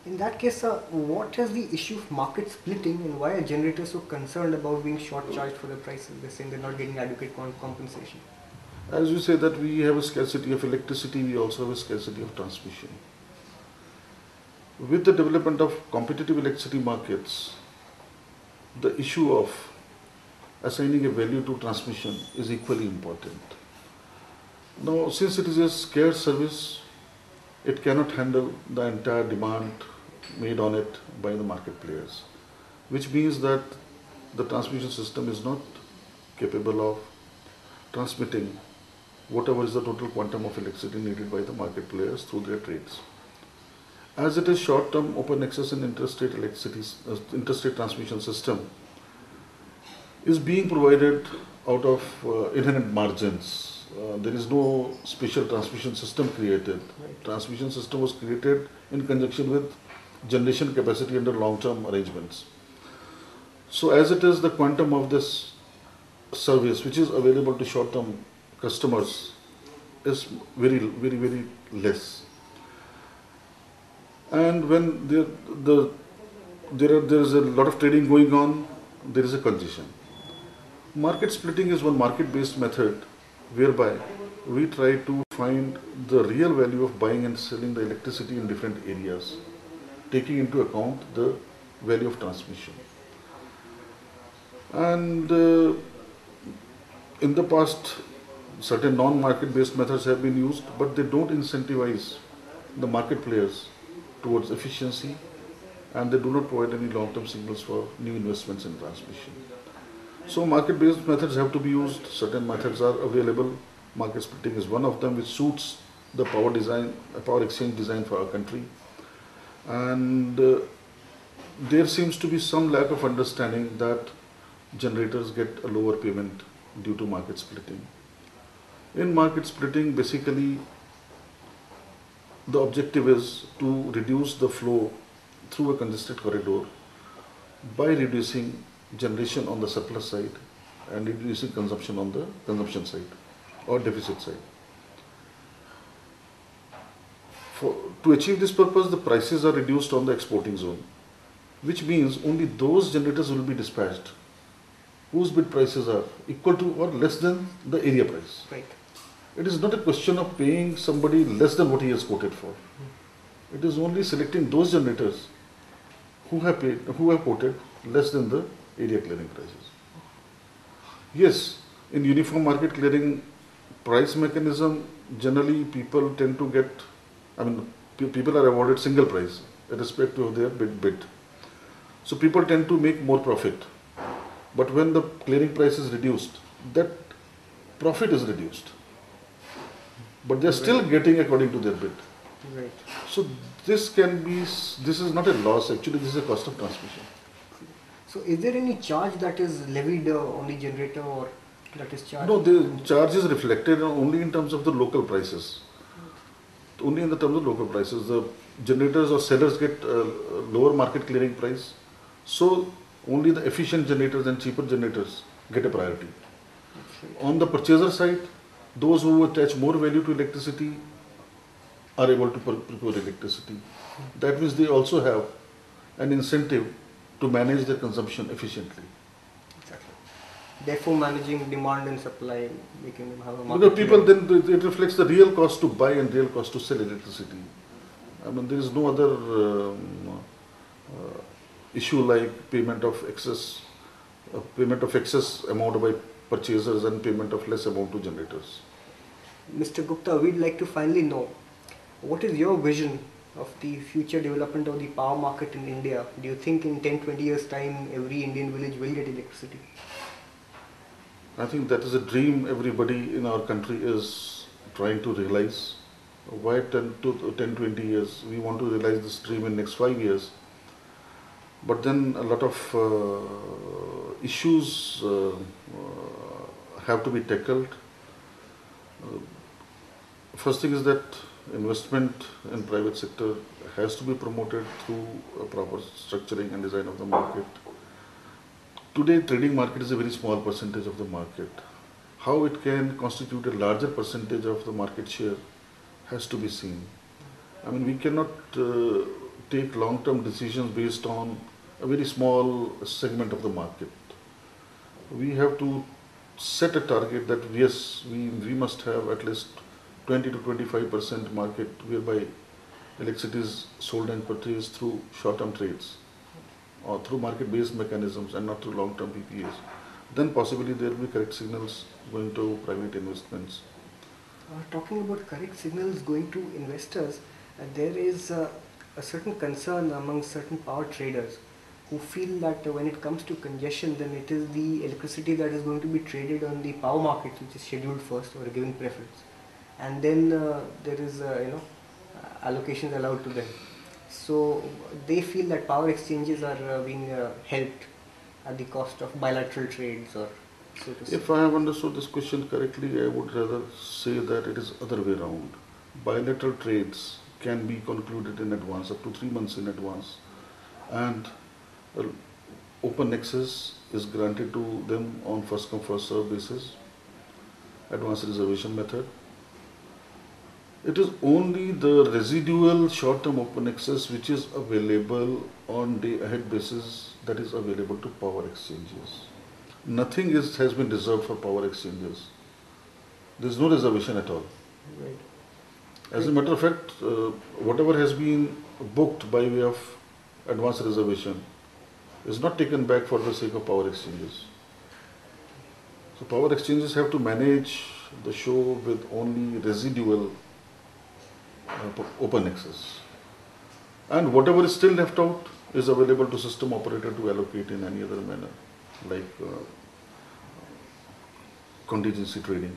In that case, what is the issue of market splitting and why are generators so concerned about being short charged for the prices? They're saying they're not getting adequate compensation. As you say that we have a scarcity of electricity, we also have a scarcity of transmission. With the development of competitive electricity markets, the issue of assigning a value to transmission is equally important. Now, since it is a scarce service, it cannot handle the entire demand made on it by the market players, which means that the transmission system is not capable of transmitting whatever is the total quantum of electricity needed by the market players through their trades. As it is short-term open access and interstate interstate transmission system is being provided out of inherent margins. There is no special transmission system created. Right. Transmission system was created in conjunction with generation capacity under long-term arrangements. So as it is, the quantum of this service which is available to short-term customers is very, very, very less. And when there is a lot of trading going on, there is a congestion. Market splitting is one market-based method whereby we try to find the real value of buying and selling the electricity in different areas, taking into account the value of transmission. And in the past, certain non-market based methods have been used, but they don't incentivize the market players towards efficiency, and they do not provide any long-term signals for new investments in transmission. So market-based methods have to be used. Certain methods are available. Market splitting is one of them, which suits the power exchange design for our country. And there seems to be some lack of understanding that generators get a lower payment due to market splitting. In market splitting, basically, the objective is to reduce the flow through a congested corridor by reducing generation on the surplus side and reducing consumption on the consumption side or deficit side. To achieve this purpose, the prices are reduced on the exporting zone, which means only those generators will be dispatched whose bid prices are equal to or less than the area price. Right. It is not a question of paying somebody less than what he has quoted for. It is only selecting those generators who have quoted less than the area clearing prices. Yes, in uniform market clearing price mechanism, generally people tend to get, people are awarded single price irrespective of their bid. So people tend to make more profit. But when the clearing price is reduced, that profit is reduced. But they are still getting according to their bid. Right. So this is not a loss, actually this is a cost of transmission. So is there any charge that is levied on the generator or that is charged? No, the charge is reflected only in terms of the local prices. Only in the terms of local prices. The generators or sellers get lower market clearing price. So only the efficient generators and cheaper generators get a priority. On the purchaser side, those who attach more value to electricity are able to procure electricity. That means they also have an incentive to manage their consumption efficiently. Exactly. Therefore, managing demand and supply, making them have a market. Because people then it reflects the real cost to buy and real cost to sell electricity. There is no other issue like payment of excess amount by purchasers and payment of less amount to generators. Mr. Gupta, we'd like to finally know, what is your vision of the future development of the power market in India? Do you think in 10-20 years time every Indian village will get electricity? I think that is a dream everybody in our country is trying to realize. Why 10-20 years? We want to realize this dream in next 5 years. But then a lot of issues have to be tackled. First thing is that investment in private sector has to be promoted through a proper structuring and design of the market. Today, trading market is a very small percentage of the market. How it can constitute a larger percentage of the market share has to be seen. We cannot take long-term decisions based on a very small segment of the market. We have to set a target that yes, we must have at least 20 to 25% market whereby electricity is sold and purchased through short-term trades or through market-based mechanisms and not through long-term PPAs. Then possibly there will be correct signals going to private investments. Talking about correct signals going to investors, there is a certain concern among certain power traders who feel that when it comes to congestion, then it is the electricity that is going to be traded on the power market which is scheduled first or given preference, and then there is allocations allowed to them. So they feel that power exchanges are being helped at the cost of bilateral trades, or so to say. If I have understood this question correctly, I would rather say that it is other way around. Bilateral trades can be concluded in advance, up to 3 months in advance, and open access is granted to them on first come first serve basis, advance reservation method. It is only the residual short-term open access which is available on day-ahead basis that is available to power exchanges. Nothing has been reserved for power exchanges. There is no reservation at all. Right. As a matter of fact, whatever has been booked by way of advance reservation is not taken back for the sake of power exchanges. So power exchanges have to manage the show with only residual open access. And whatever is still left out is available to system operator to allocate in any other manner, like contingency trading.